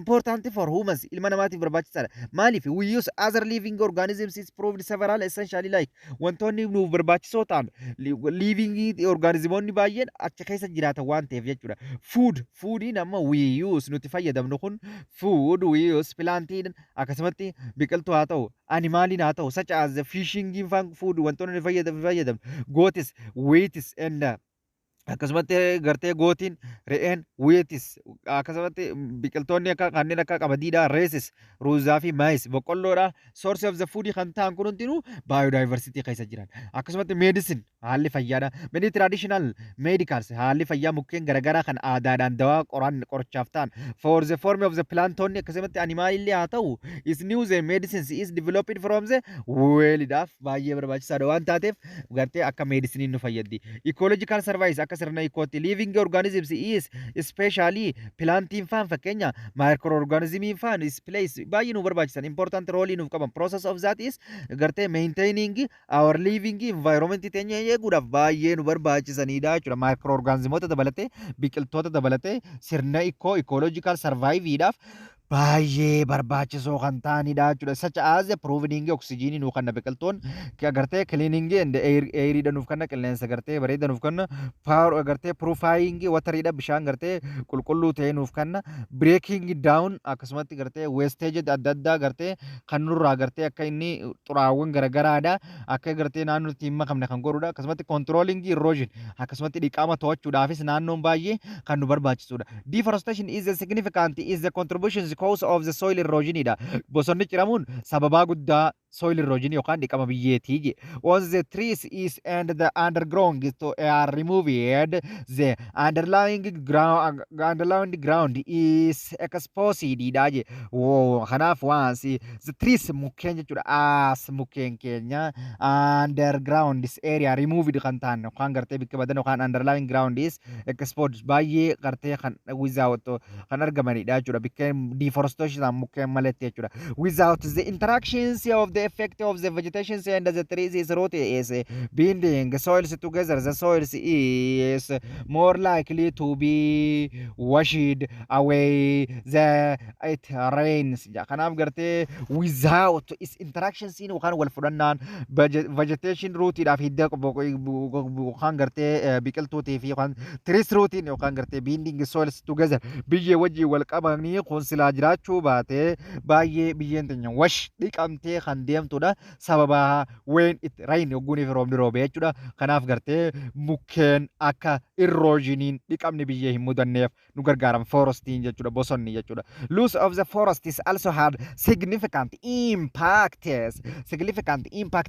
important for humans ilma namaatiif barbaachisaadha maaliif we use other living organisms is proved several essentially like wantoonni nuuf barbaachisoo ta'an living organismonni baay'een achi keessa jiraatan waan ta'eef jechuudha foodiin amma we use nuti fayyadamnu kun food we use plantiin akkasumatti biqiltuu haa ta'u animaaliin haa ta'u such as fishing food wantoonni fayyadamnu goatis wheatis and akkasumatti gartee gootiin re'een wheatis akkasumatti biqiltoonni akka kanneen akka qamadiidha reesis ruuzaa fi maayis boqqolloodha source of the food kan ta'an kun hundinuu biodiversity keessa jiran akkasumatti medicine haalli fayyaadha many traditional medicals haalli fayyaa mukkeen garagaraa kan aadaadhaan dawaa qorichaaf ta'an for the form of the plantonni akkasumatti animaalillee haa ta'u is new the medicines is developed from the wellidhaaf baay'ee barbaachisaadha waan taateef gartee akka medicine nu fayyaddi ecological service akka sirna ikkootti. Living organisms is especially plantiin faan fakkeenya microorganismiin faan is place baay'ee nu barbaachisan important role nuuf qaban. Process of that is gartee maintaining our living environment teenya eeguudhaaf baay'ee nu barbaachisanidha jechuudha. Microorganismoota dabalatee biqiltoota dabalatee sirna ikkoo ecological surviveidhaaf baay'ee barbaachisoo kan ta'anidha jechuudha. Such as providing oxygen nuuf kanna biqiltoon agartee cleaning and air nuuf kanna qilleensa agartee bareeda nuuf kanna power agartee purifying water bishaan agartee qulqulluu ta'e nuuf kanna breaking down akkasumatti agartee wastage adda addaa agartee kan nurraa agartee akka inni xuraawwan garagaraadha akka agartee naannootti hin makamne kan godhudha. Akkasumatti controlling erosion akkasumatti dhiqama to'achuudhaafis naannoon baay'ee kan nu barbaachisudha. Deforestation is a significant is the contributions cause of the soil erosion ida. Bosonni ciramuun sababaa guddaa soil erosion yookaan dhiqama biyyeetii. Once the trees is and the underground are removed, the underlying ground is exposed ida. Kanaaf once the trees mukkeen jechuudha as mukkeen keenya underground this area removed kan ta'an yookaan gartee bikka badan yookaan underlying ground is exposed baay'ee gartee kan without kan argamanidha jechuudha. Bikka deforestation mukkeen malatti jechuudha. Without the interactions of the effect of the vegetation and the trees is root is binding soils together, the soils is more likely to be washed away the it rains. Kanaaf gartee without its interactions in yookaan wal fudhannaan vegetation rootidhaaf hidda yookaan gartee biqiltuutii fi yookaan trees rootiin yookaan gartee binding soils together biyyee wajjii wal qabanii kun silaa jiraachuu baate baay'ee biyyeen teenya wash dhiqamtee kan deemtudha. Sababa when it rain yogguun fi roobni roobee jechuudha. Kanaaf gartee mukkeen akka erosion dhiqamni biyyee hin mudanneef nu gargaaran forestiin jechuudha bosonni jechuudha. Loss of the forest is also had significant impact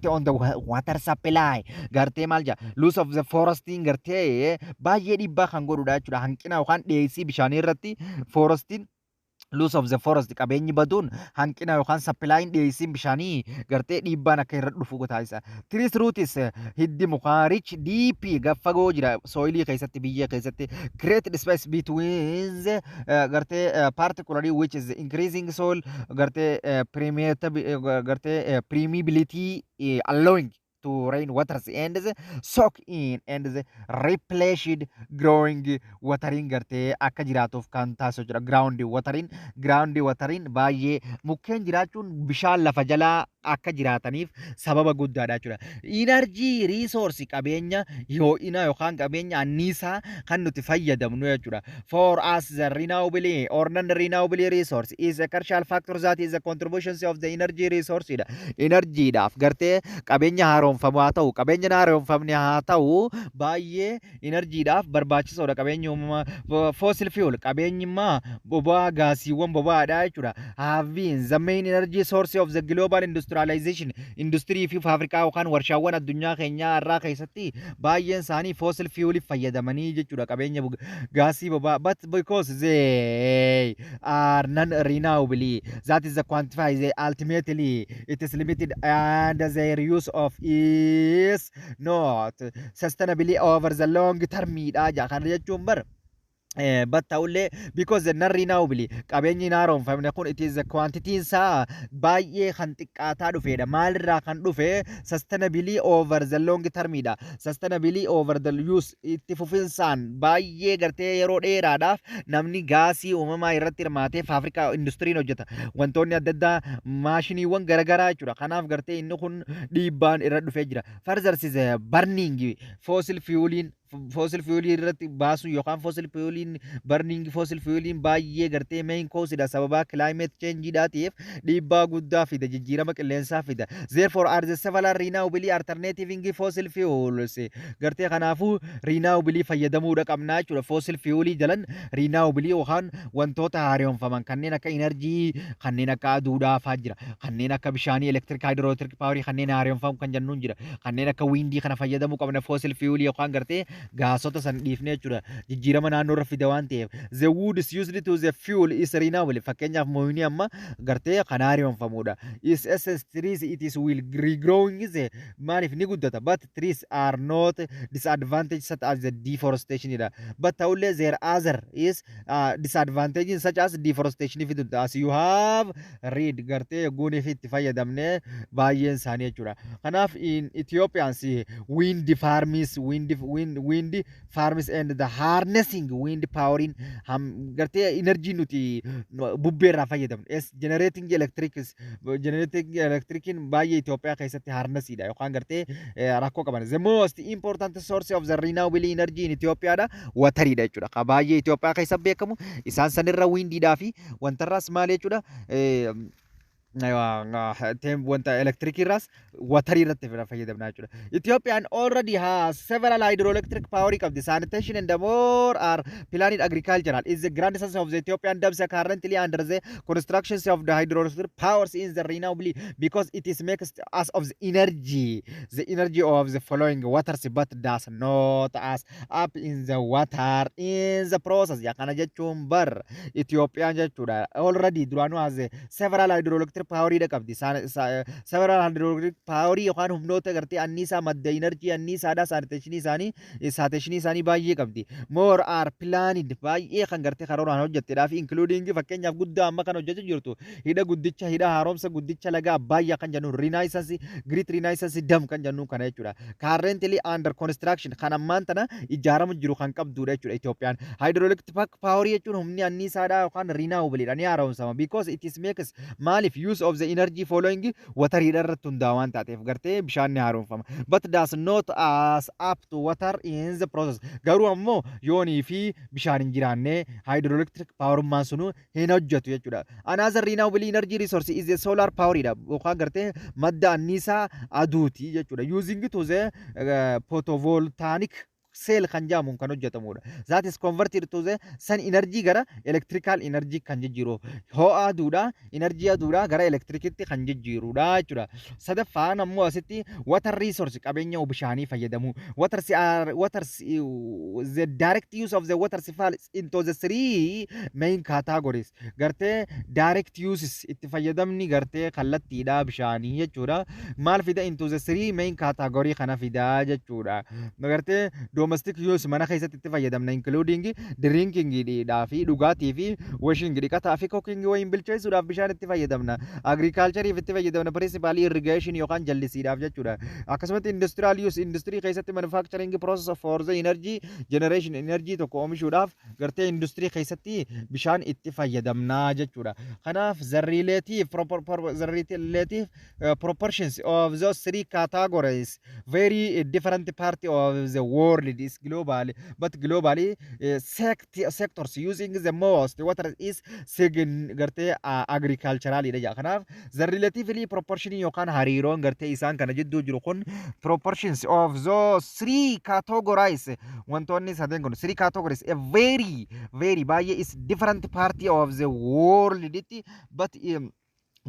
on the water supply. Gartee maal jaa loss of the forestiin gartee baay'ee dhiibbaa kan godhudha jechuudha. Hanqina yookaan dhiyeessii bishaanii irratti forestiin loss of the forest qabeenyi baduun hanqina yookaan supplying dhiyeessiin bishaanii gartee dhiibbaan akka irra dhufu taasisa. Trees roots hiddi mukaa rich deep gaffagoo jira soilii keessatti biyya keessatti create space between gartee particularly which is increasing soil gartee permeability allowing to rain waters and the soak in and the replenished growing watering gartee akka jiraatuuf kan taasisu jira. Ground watering baay'ee mukkeen jiraachuun bishaan lafa jalaa akka jiraataniif sababa guddaadha jechuudha. Energy resource qabeenya ho'ina yookaan qabeenya anniisaa kan nuti fayyadamnu jechuudha. For us the renewable or non-renewable resource is a crucial factor that is the contributions of the energy resource ida. Energy daaf gartee qabeenya haaromfamu haa ta'u qabeenya haaromfamne haa ta'u baay'ee energy daaf barbaachisoodha. Qabeenya fossil fuel qabeenyummaa boba'aa gaasiiwwan boba'aadha jechuudha. Having the main energy source of the global industrialization industry fi fabrikaa yookaan warshaawwan addunyaa keenyaa irraa keessatti baay'een isaanii fossil fuel fayyadamanii jechuudha qabeenya gaasii boba'aa. But because they are non-renewable that is the quantify they ultimately it is limited and their use of is not sustainably over the long term dha kan jechuun bar but because the non-renewable qabeenyi haaromfamne kun it is the quantity isaa baay'ee kan xiqqaataa dhufedha. Maalirraa kan dhufe sustainably over the long term dha. Sustainably over the use itti fufinsaan baay'ee gartee yeroo dheeraadhaaf namni gaasii uumamaa irratti hirmaatee fabrikaa industiriin hojjeta. Wantoonni adda addaa maashiniiwwan garagaraa jechuudha. Kanaaf gartee inni kun dhiibbaan irra dhufee jira. Further is burning fossil fuel irratti baasu yookaan fossil fuel burning fossil fuel baay'ee gartee main cause dha. Sababa climate change dhaatiif dhiibbaa guddaa fida jijjiirama qilleensaa fida. Therefore are the several renewable alternative fossil fuels gartee kanaafuu renewable fayyadamuudha qabnaa jechuudha. Fossil fuel jalan renewable yookaan wantoota haaromfaman kanneen akka energy kanneen akka aduudhaa fa'aa jira. Kanneen akka bishaanii electric hydroelectric power kanneen haaromfamu kan jennuun jira. Kanneen akka windii kana fayyadamuu qabna fossil fuel yookaan gartee gaasota san dhiifnee jechuudha jijjiirama naannoo irra fida waan ta'eef the wood is used to the fuel is renewable fakkeenyaaf mooyinii amma gartee kan haaromfamudha is essence trees it is will regrowing is maaliif ni guddata but trees are not disadvantage such as the deforestation dha but ta'ullee there other is disadvantage such as deforestation fidudha as you have read gartee guunii fi itti fayyadamne baay'een isaanii jechuudha kanaaf in Ethiopians wind farms and the harnessing wind powering gartee energy nuti bubbeerraa fayyadamnu es generating electric baay'ee Itoophiyaa keessatti harnessiidha yookaan gartee rakkoo qaban the most important source of the renewable energy in Ethiopia dha watariidha jechuudha baay'ee Itoophiyaa keessatti beekamu isaan sanirra windiidhaa fi wantarraas maal jechuudha wanta electric ras watari irratti fayyadamna jechuudha Ethiopia already has several hydroelectric power of the sanitation and the more are planned agricultural is the grandson of the Ethiopian dams currently under the construction of the hydroelectric powers in the renewable because it is makes us of the energy of the following waters but does not us up in the water in the process ya kana jechuun bar Ethiopian jechuudha already duranu has several hydroelectric power ida qabdi several hydroelectric power yookaan humnoota gartee anniisaa madda energy anniisaadha sanitation isaanii baay'ee qabdi more are planned baay'ee kan gartee karooraan hojjetteedhaaf including fakkeenyaaf guddaa amma kan hojjechaa jirtu hidha guddicha hidha haaromsa guddicha laga Abbayyaa kan jennu renaissance great renaissance dam kan jennu kana jechuudha currently under construction kan ammaan tana ijaaramu jiru kan qabduudha jechuudha Itoophiyaan hydroelectric power jechuun humni anniisaadha yookaan renewable dha ni haaromsama because it is makes maalif use of the energy following water irratti hundaa waan taateef gartee bishaan ni haaromfama but does not as up to water in the process garuu ammoo yoonii fi bishaan hin jiraanne hydroelectric power maan sunu hin hojjetu jechuudha another renewable energy resource is the solar power dha yookaan gartee madda anniisaa aduuti jechuudha using to the photovoltaic cell kan jaamuun kan hojjetamudha that is converted to the sun energy gara electrical energy kan jijjiiru ho'a aduudha energy aduudha gara electricitti kan jijjiirudha jechuudha sadaffaan ammoo asitti water resource qabeenya bishaanii fayyadamu the direct use of the water falls into the three main categories gartee direct uses itti fayyadamni gartee kallattiidha bishaanii jechuudha maal fida into the three main category kana fida jechuudha gartee domestic use mana keessatti itti fayyadamna including drinking fi dhugaatii fi washing dhiqataa fi cooking wayin bilcheessuudhaaf bishaan itti fayyadamna agriculture itti fayyadamna principally irrigation yookaan jallisiidhaaf jechuudha akkasumas industrial use industry keessatti manufacturing process for the energy generation energy tokko oomishuudhaaf gartee industry keessatti bishaan itti fayyadamna jechuudha kanaaf the relative proportions of those three categories very different part of the world is global but globally sectors using the most water is gartee agricultural ida kanaaf the relatively proportion yookaan hariiroon gartee isaan kana jidduu jiru kun proportions of those three categories wantoonni sadeen kun three categories a very baay'ee is different part of the world but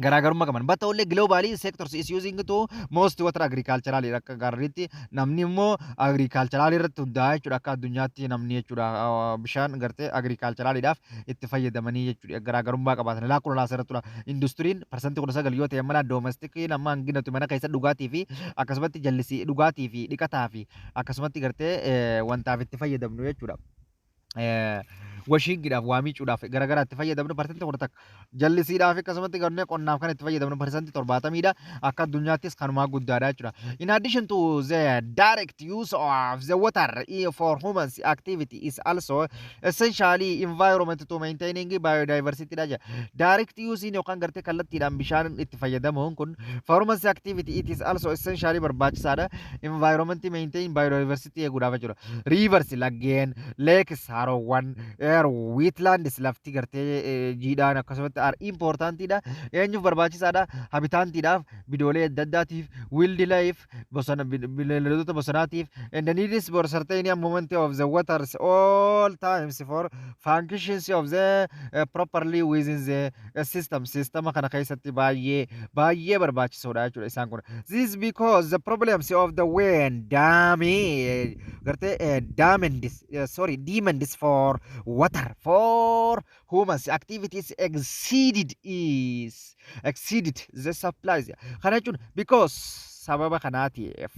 garaagarummaa qaban but only globally sectors is using to most water agricultural akka garriitti namni immoo agricultural irratti hundaa'e jechuudha akka addunyaatti namni jechuudha bishaan gartee agriculturalidhaaf itti fayyadamanii jechuudha garaagarummaa qabaatan laakula laasirratti industiriin persentii 19 yoo ta'e mana domestic nama hanginatu mana keessa dhugaatii fi akkasumatti jallisii dhugaatii fi dhiqataa fi akkasumatti gartee wantaaf itti fayyadamnu jechuudha washingiidhaaf waamiicuudhaaf garagaraatti fayyadamnu persentii 10 jallisiidhaaf akkasumatti garnee qonnaaf kan itti fayyadamnu persentii 70 akka addunyaattis kanumaa guddaadha jechuudha in addition to the direct use of the water for human activity is also essentially environment to maintaining biodiversity dha direct use yookaan gartee kallattiidhaan bishaan itti fayyadamuun kun for human activity it is also essentially barbaachisaadha environment maintain biodiversity eeguudhaaf jechuudha rivers laggeen lakes haroowwan wetlands lafti gartee jiidhaan akkasumatti are importantidha. Eenyuuf barbaachisaadha? Habitaantiidhaaf, bidoolee adda addaatiif, wildlife bineeldota bosonaatiif, and the needs for certain moment of the waters all times for functions of the properly within the system. System kana keessatti baay'ee barbaachisoodha jechuudha isaan kun. This is because the problems of the wind demands for water for humans activities exceeded the supplies. Kana jechuun because sababa kanaatiif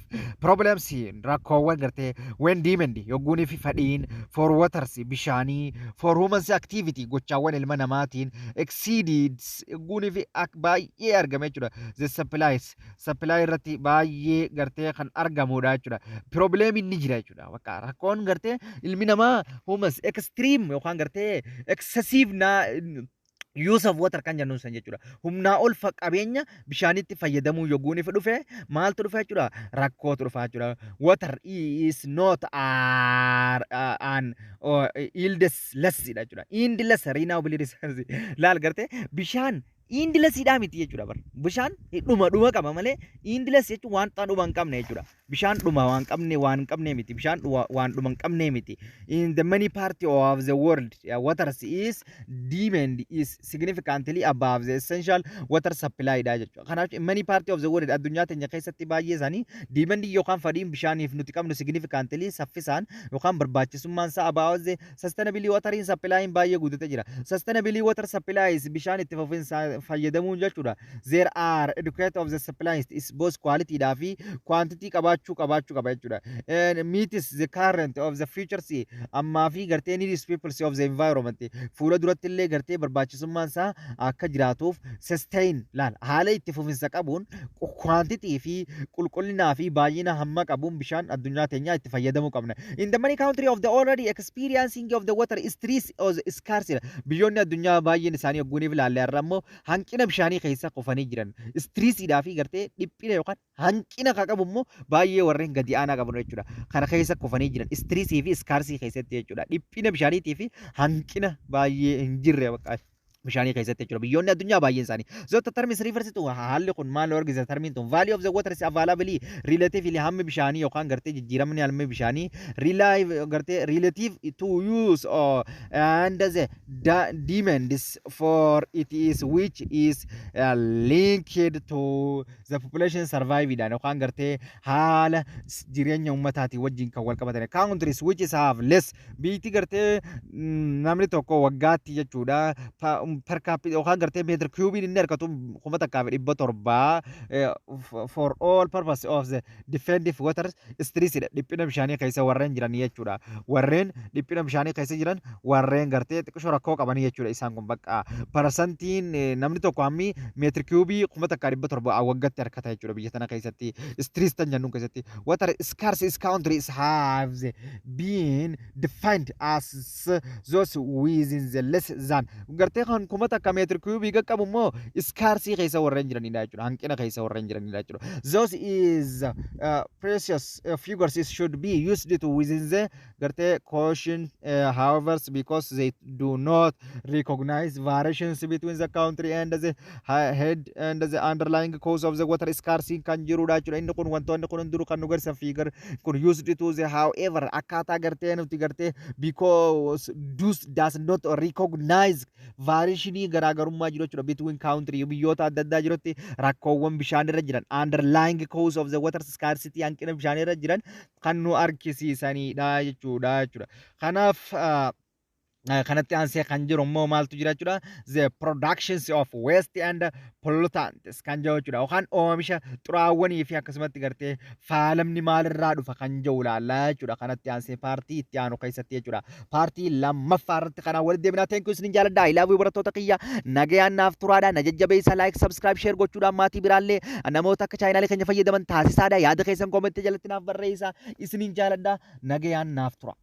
problems rakkoowwan gartee when demand yogguunii fi fadhiin for waters bishaanii for humans activity gochaawwan ilma namaatiin exceeded yogguunii fi baay'ee argame jechuudha. The supply irratti baay'ee gartee kan argamudha jechuudha. Problem inni jira jechuudha. Bakka rakkoon gartee ilmi namaa humans extreme yookaan gartee excessive use of water kan jennuun san jechuudha. Humnaa ol qabeenya bishaanitti fayyadamuu yogguun ifa dhufe maaltu dhufe jechuudha? Rakkootu dhufa jechuudha. Water is not an endless jechuudha. Endless renewable resource. Laal gartee bishaan endless miti jechuudha bar. Bishaan dhuma qaba malee endless jechuun waan dhuma hin qabne jechuudha. Bishaan dhuma waan qabne miti. Bishaan waan dhuma hin qabne miti. In the many part of the world, water is demand is significantly above the essential water supply dha jechuudha. Kanaaf in many part of the world addunyaa teenya keessatti baay'ee isaanii demand yookaan fadhiin bishaaniif nuti qabnu significantly saffisaan yookaan barbaachisummaan isaa above the sustainability water supply baay'ee guddate jira. Sustainability water supply is bishaan itti fufiinsa fayyadamuun jechuudha. There are adequate of the supplies is both quality dhaa fi quantity qabaachuu qaba jechuudha. And meets the current of the future sea ammaa fi gartee needs people of the environment fuula duratti illee gartee barbaachisummaan isaa akka jiraatuuf sustain laal haala itti fufiinsa qabuun quantity fi qulqullinaa fi baay'ina hamma qabuun bishaan addunyaa teenyaa itti fayyadamuu qabna. In the many country of the already experiencing of the water stress or scarcity biyyoonni addunyaa baay'een isaanii ogguuniif ilaalle irra immoo hanqina bishaanii keessa qofanii jiran stressiidhaa fi gartee dhiphina yookaan hanqina ka qabu immoo baay'ee warreen gadi aanaa qabu jechuudha. Kana keessa qofanii jiran stressii fi scarcity keessatti jechuudha. Dhiphina bishaaniitii fi hanqina baay'ee hin jirre bakka bishaanii keessatti jechuudha. Biyyoonni addunyaa baay'een isaanii. Zoota termis riversitu haalli kun maal argisiisa termiin tun value of the water is available relatively hammi bishaanii yookaan gartee jijjiiramni hammi bishaanii relative to use and the demands for it is which is linked to the population survive dhaan yookaan gartee haala jireenya ummataati wajjin kan wal qabatan. Countries which have less biitti gartee namni tokko waggaatti jechuudha. Per capita yookaan gartee meetira kiubiin inni argatu kuma takkaaf 700 for all purpose of the defensive water stressida dhiphina bishaanii keessa warreen jiran jechuudha. Warreen dhiphina bishaanii keessa jiran warreen gartee xiqqoo rakkoo qaban jechuudha. Isaan kun bakka parasantiin namni tokko hammi meetira kiubii kuma takkaaf 700 waggaatti argata jechuudha. Biyya tana keessatti stress tan jennuun keessatti water scarce countries have been defined as those within the less than gartee kan kuma takka meetira kiubii qaqqabu immoo scarcity keessa warreen jiranidha jechuudha. Hanqina keessa warreen jiranidha jechuudha. Those is precious figures should be used to within the gartee caution however because they do not recognize variations between the country and the head and the underlying cause of the water scarcity kan jirudha jechuudha. Inni kun wantoonni kun hunduu kan nu garsiisan figure kun used to the however akkaataa gartee nuti gartee because does not recognize variationii garaagarummaa jiru jechuudha. Between country biyyoota adda addaa jirutti rakkoowwan bishaan irra jiran underlying cause of the water scarcity hanqina bishaan irra jiran kan nu argisiisanidha jechuudha. Kanaaf kanatti aansee kan jiru immoo maaltu jira jechuudha. The productions of waste and pollutants kan jiru jechuudha. Yookaan oomisha xuraawwanii fi akkasumatti gartee faalamni maalirraa dhufa kan jiru ilaallaa jechuudha. Kanatti aansee paartii itti aanu keessatti jechuudha. Paartii lammaffaa irratti kanaan walitti deebinaa teenkuu isin jaalladha. Ilaafuu barattoota kiyya nagayaan naaf turaadha. Na jajjabeessa like subscribe share gochuudhaan maatii biraallee namoota akka chaayinaalee keenya fayyadaman taasisaadha. Yaada keessan koomentii jalatti naaf barreessaa. Isinin jaalladha. Nagayaan naaf tura.